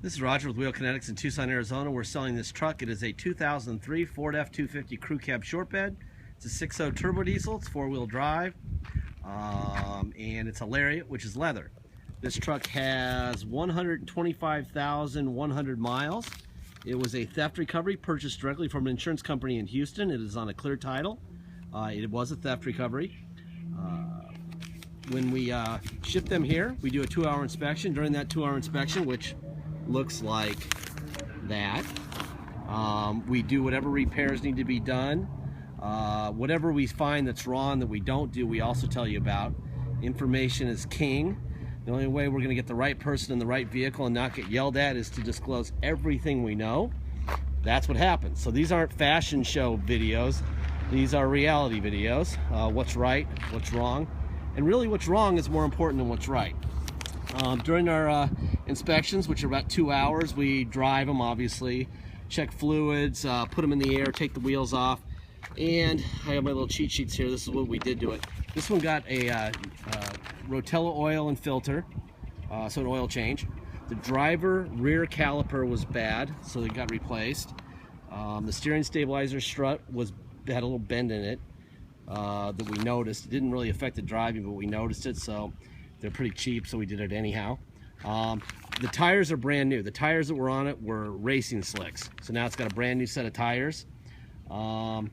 This is Roger with Wheel Kinetics in Tucson, Arizona. We're selling this truck. It is a 2003 Ford F250 Crew Cab Short Bed. It's a 6.0 turbo diesel. It's four-wheel drive, and it's a Lariat, which is leather. This truck has 125,100 miles. It was a theft recovery purchased directly from an insurance company in Houston. It is on a clear title. It was a theft recovery. When we ship them here, we do a 2-hour inspection. During that 2-hour inspection, which looks like that, we do whatever repairs need to be done. Whatever we find that's wrong that we don't do, we also tell you about. Information is king. The only way we're going to get the right person in the right vehicle and not get yelled at is to disclose everything we know. That's what happens. So these aren't fashion show videos. These are reality videos. What's right, what's wrong. And really what's wrong is more important than what's right. During our inspections, which are about 2 hours, we drive them, obviously, check fluids, put them in the air, take the wheels off, and I have my little cheat sheets here. This is what we did to it. This one got a Rotella oil and filter, so an oil change. The driver rear caliper was bad, so it got replaced. The steering stabilizer strut had a little bend in it that we noticed. It didn't really affect the driving, but we noticed it, so they're pretty cheap, so we did it anyhow. The tires are brand new. The tires that were on it were racing slicks. So now it's got a brand new set of tires. And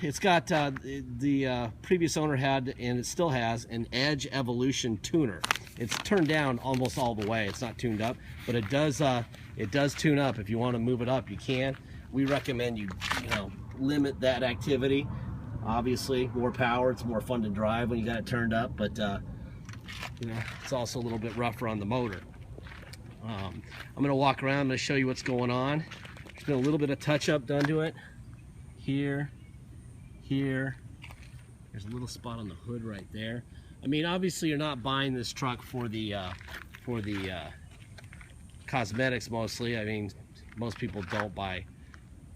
it's got, the previous owner had, and it still has, an Edge Evolution tuner. It's turned down almost all the way. It's not tuned up, but it does tune up. If you want to move it up, you can. We recommend you limit that activity. Obviously, more power, it's more fun to drive when you got it turned up, but it's also a little bit rougher on the motor. I'm going to walk around. I'm going to show you what's going on. There's been a little bit of touch-up done to it. Here. There's a little spot on the hood right there. I mean, obviously, you're not buying this truck for the cosmetics mostly. I mean, most people don't buy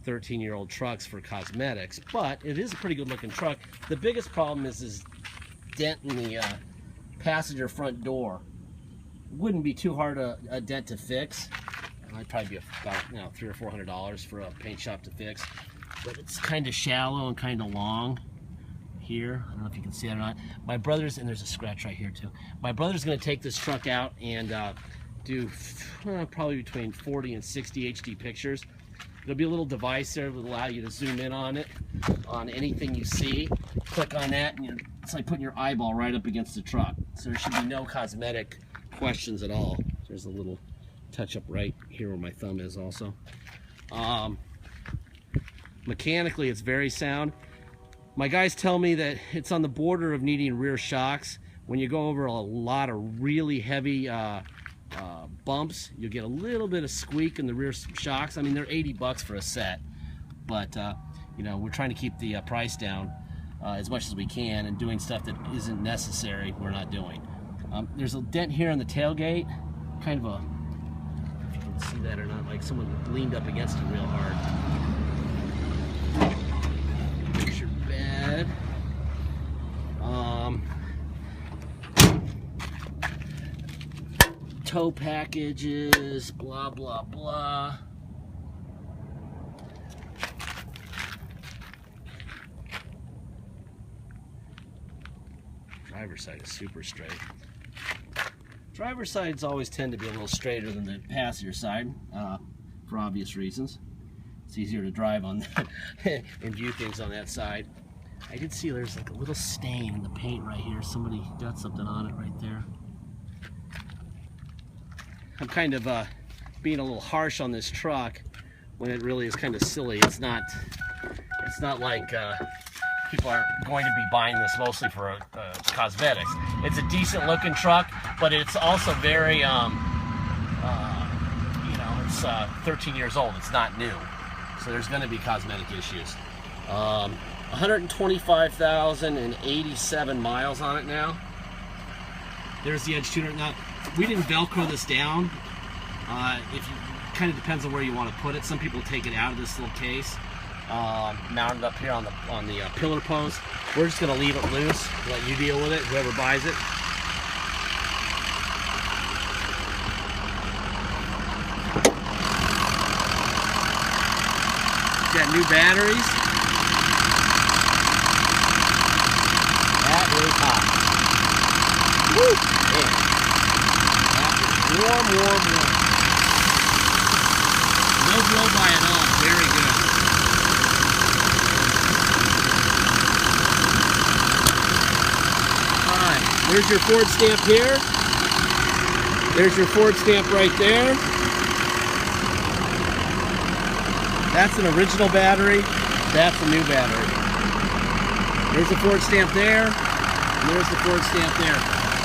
13-year-old trucks for cosmetics, but it is a pretty good-looking truck. The biggest problem is this dent in the passenger front door. Wouldn't be too hard a dent to fix. It might probably be about $300 or $400 for a paint shop to fix, but it's kind of shallow and kind of long here. I don't know if you can see that or not. My brother's, and there's a scratch right here too. My brother's going to take this truck out and do probably between 40 and 60 HD pictures. There'll be a little device there that will allow you to zoom in on it, on anything you see. Click on that, and it's like putting your eyeball right up against the truck. So there should be no cosmetic questions at all. There's a little touch-up right here where my thumb is also. Mechanically, it's very sound. My guys tell me that it's on the border of needing rear shocks. When you go over a lot of really heavy bumps, you'll get a little bit of squeak in the rear shocks. I mean, they're 80 bucks for a set, but we're trying to keep the price down as much as we can, and doing stuff that isn't necessary we're not doing. There's a dent here on the tailgate, kind of a, if you can see that or not, like someone leaned up against it real hard. There's your bed. Tow packages, blah blah blah. Driver's side is super straight. Driver's sides always tend to be a little straighter than the passenger side, for obvious reasons. It's easier to drive on that and view things on that side. I did see there's like a little stain in the paint right here. Somebody got something on it right there. I'm kind of being a little harsh on this truck when it really is kind of silly. It's not like people are going to be buying this mostly for cosmetics. It's a decent looking truck, but it's also very, it's 13 years old. It's not new. So there's going to be cosmetic issues. 125,087 miles on it now. There's the Edge tuner. Now, we didn't Velcro this down. Kind of depends on where you want to put it. Some people take it out of this little case, mounted up here on the pillar post. We're just going to leave it loose, let you deal with it, whoever buys it. got new batteries. That is hot. Woo! Man. That is warm, warm, warm. No blow by at all. Very good. Alright, there's your Ford stamp here. There's your Ford stamp right there. That's an original battery. That's a new battery. There's the Ford stamp there. And there's the Ford stamp there.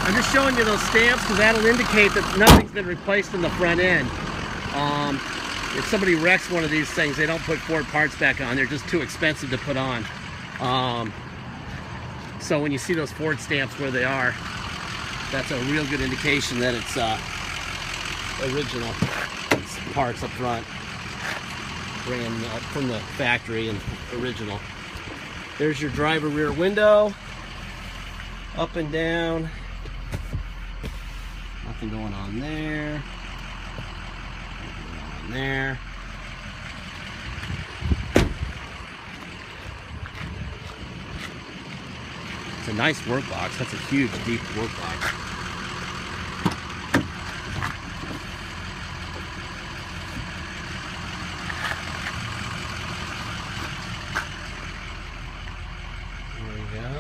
I'm just showing you those stamps because that'll indicate that nothing's been replaced in the front end. If somebody wrecks one of these things, they don't put Ford parts back on. They're just too expensive to put on. So when you see those Ford stamps where they are, that's a real good indication that it's original parts up front, brand from the factory and original. There's your driver rear window, up and down. Nothing going on there. Nothing going on there. It's a nice work box. That's a huge, deep work box. There we go.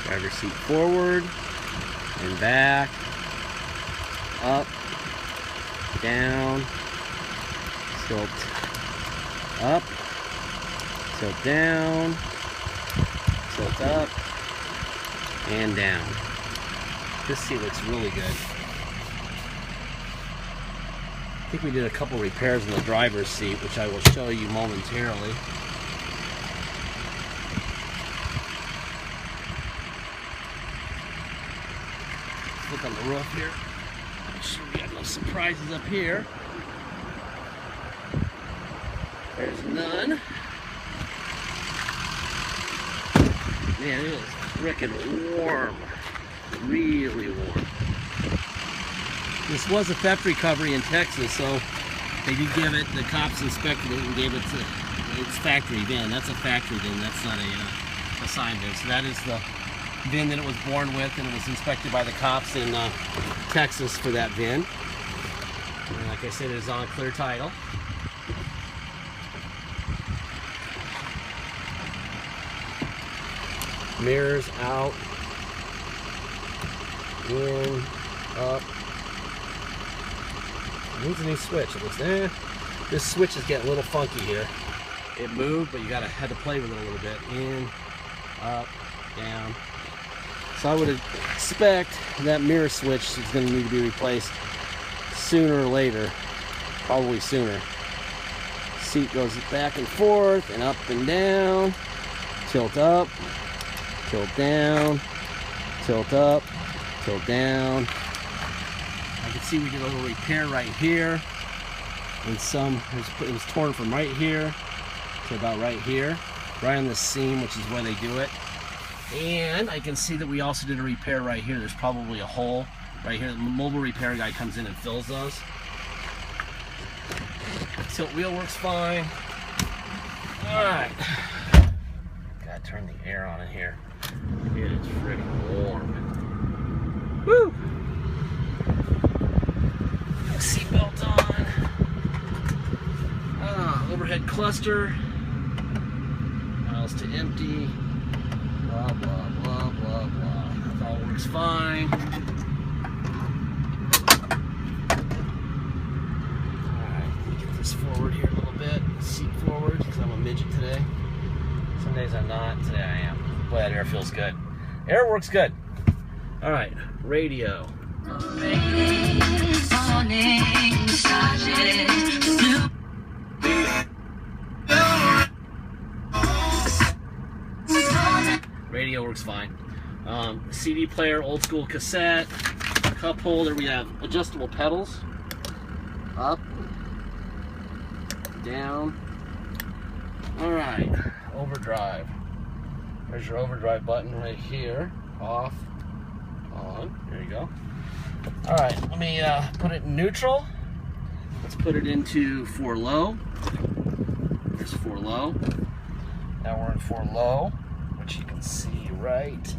Driver's seat forward and back, up, down, tilt up, tilt down, tilt up, and down. This seat looks really good. I think we did a couple repairs in the driver's seat, which I will show you momentarily. Look on the roof here. Make sure we got no surprises up here. There's none. Man, it is frickin' warm. Really warm. This was a theft recovery in Texas, so they did give it, the cops inspected it and gave it to its factory VIN. That's a factory VIN, that's not a signed VIN. So that is the VIN that it was born with, and it was inspected by the cops in Texas for that VIN. And like I said, it is on clear title. Mirrors out, in, up. It needs a new switch. It looks, this switch is getting a little funky here. It moved, but you had to play with it a little bit. In, up, down. So I would expect that mirror switch is going to need to be replaced sooner or later, probably sooner. Seat goes back and forth and up and down, tilt up, tilt down, tilt up, tilt down. I can see we did a little repair right here, and it was torn from right here to about right here, right on the seam, which is where they do it. And I can see that we also did a repair right here. There's probably a hole right here. The mobile repair guy comes in and fills those. Tilt wheel works fine. Alright. Gotta turn the air on in here. It is freaking warm. Woo! Seatbelt on. Overhead cluster. Miles to empty. Blah, blah, blah, blah, blah. That all works fine. Alright, get this forward here a little bit. Seat forward, because I'm a midget today. Some days I'm not. Today I am. Boy, that air feels good. Air works good. Alright, radio. Radio works fine. CD player, old school cassette, cup holder. We have adjustable pedals. Up, down. All right, overdrive. There's your overdrive button right here. Off, on. There you go. All right, let me put it in neutral. Let's put it into 4 low. There's 4 low. Now we're in 4 low, which you can see right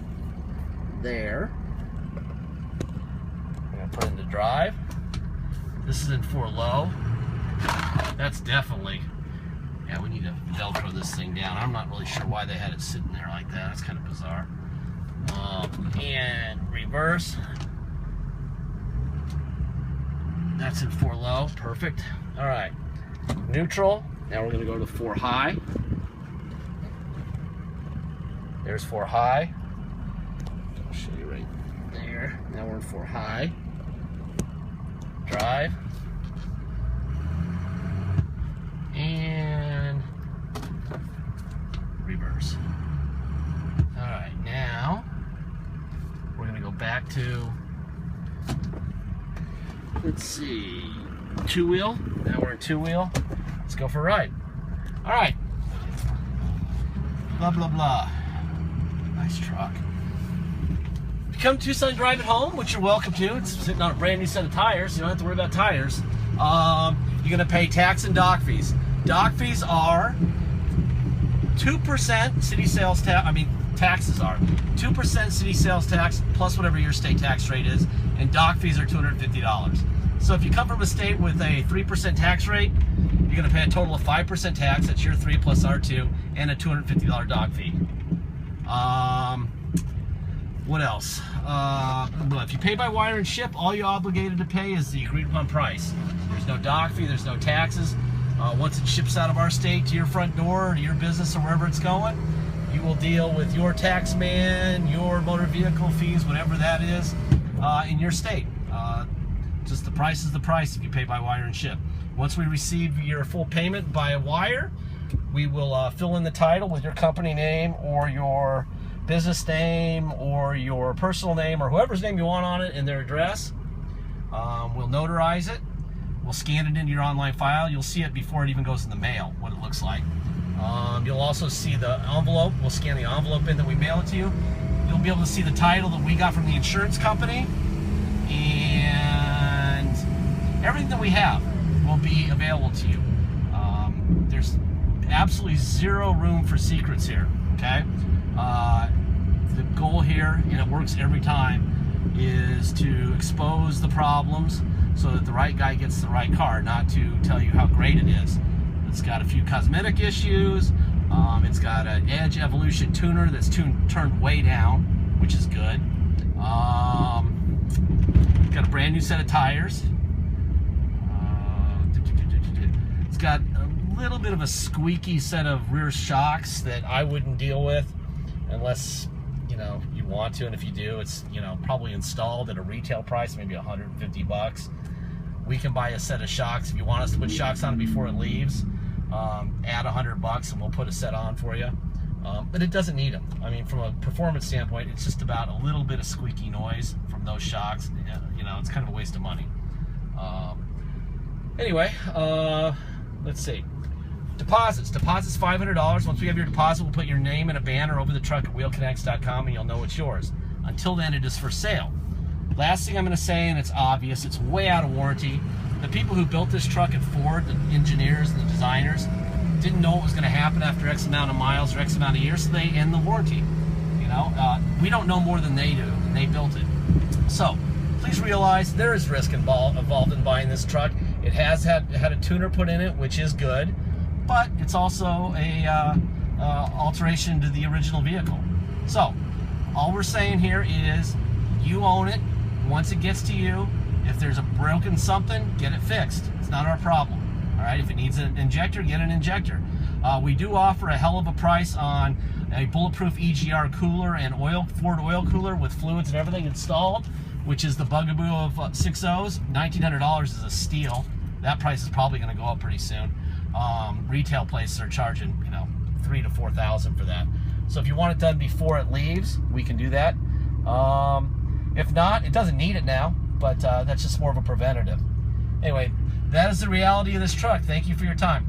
there. I'm gonna put it into drive. This is in 4 low. That's definitely, yeah, we need to Velcro this thing down. I'm not really sure why they had it sitting there like that. That's kind of bizarre. And reverse. That's in 4 low, perfect. All right, neutral. Now we're gonna go to 4 high. There's 4 high. I'll show you right there. Now we're in 4 high. Drive. And reverse. All right, now we're gonna go back to, let's see, 2 wheel. Now we're in 2 wheel. Let's go for a ride. All right. Blah, blah, blah. Nice truck. If you come to Tucson, drive it home, which you're welcome to. It's sitting on a brand new set of tires. You don't have to worry about tires. You're gonna pay tax and dock fees. Dock fees are 2% city sales tax, taxes are 2% city sales tax plus whatever your state tax rate is, and dock fees are $250. So if you come from a state with a 3% tax rate, you're going to pay a total of 5% tax. That's your 3 plus R2, and a $250 dock fee. What else? If you pay by wire and ship, all you're obligated to pay is the agreed upon price. There's no dock fee, there's no taxes. Once it ships out of our state to your front door, or to your business, or wherever it's going, you will deal with your tax man, your motor vehicle fees, whatever that is, in your state. Just the price is the price if you pay by wire and ship. Once we receive your full payment via wire, we will fill in the title with your company name or your business name or your personal name or whoever's name you want on it and their address. We'll notarize it. We'll scan it into your online file. You'll see it before it even goes in the mail, what it looks like. You'll also see the envelope. We'll scan the envelope in that we mail it to you. You'll be able to see the title that we got from the insurance company, and everything that we have will be available to you. There's absolutely zero room for secrets here, okay? The goal here, and it works every time, is to expose the problems so that the right guy gets the right car, not to tell you how great it is. It's got a few cosmetic issues. It's got an Edge Evolution tuner that's turned way down, which is good. Got a brand new set of tires. It's got a little bit of a squeaky set of rear shocks that I wouldn't deal with unless you want to, and if you do, it's probably installed at a retail price, maybe $150. We can buy a set of shocks if you want us to put shocks on it before it leaves. Add $100 and we'll put a set on for you. But it doesn't need them. From a performance standpoint, it's just about a little bit of squeaky noise from those shocks. It's kind of a waste of money. Anyway, let's see. Deposits $500. Once we have your deposit, we'll put your name and a banner over the truck at wheelkinetics.com and you'll know it's yours. Until then, it is for sale. Last thing I'm going to say, and it's obvious, it's way out of warranty. The people who built this truck at Ford, the engineers and the designers, didn't know what was going to happen after X amount of miles or X amount of years, so they end the warranty. We don't know more than they do, and they built it. So please realize there is risk involved in buying this truck. It has had a tuner put in it, which is good, but it's also a alteration to the original vehicle. So all we're saying here is you own it. Once it gets to you, if there's a broken something, get it fixed. It's not our problem. All right, if it needs an injector, get an injector. We do offer a hell of a price on a bulletproof EGR cooler and Ford oil cooler with fluids and everything installed, which is the bugaboo of 6.0s. $1,900 is a steal. That price is probably going to go up pretty soon. Retail places are charging, $3,000 to $4,000 for that. So if you want it done before it leaves, we can do that. If not, it doesn't need it now, but that's just more of a preventative. Anyway, that is the reality of this truck. Thank you for your time.